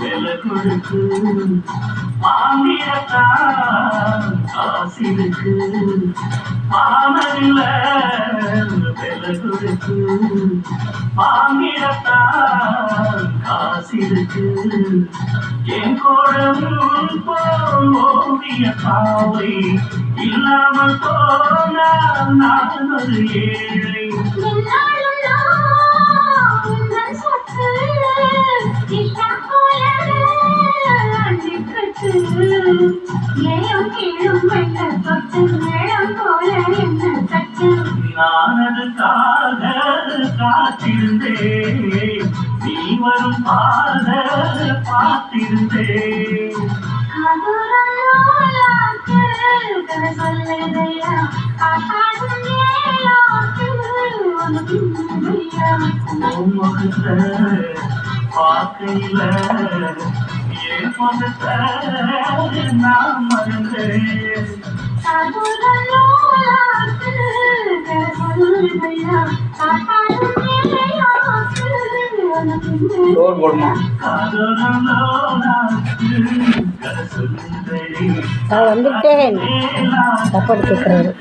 விலை கொடுத்து வாங்கிடத்தான் காசிருக்கு வானவில்லை விலை கொடுத்து வாங்கிடத்தான் காசிருக்கு என் கோடமும் போல் ஓவிய பாவை இல்லாமல் போனால் நான் ஒரு ஏழை நானதுக்காக காத்திருந்தேன் நீ வரும் பாத பார்த்திருந்தேன் பார்க்கையில என் முகத்தை நான் மறந்தேன் வந்துட்டேன் தப்பாடி கேட்குறாரு.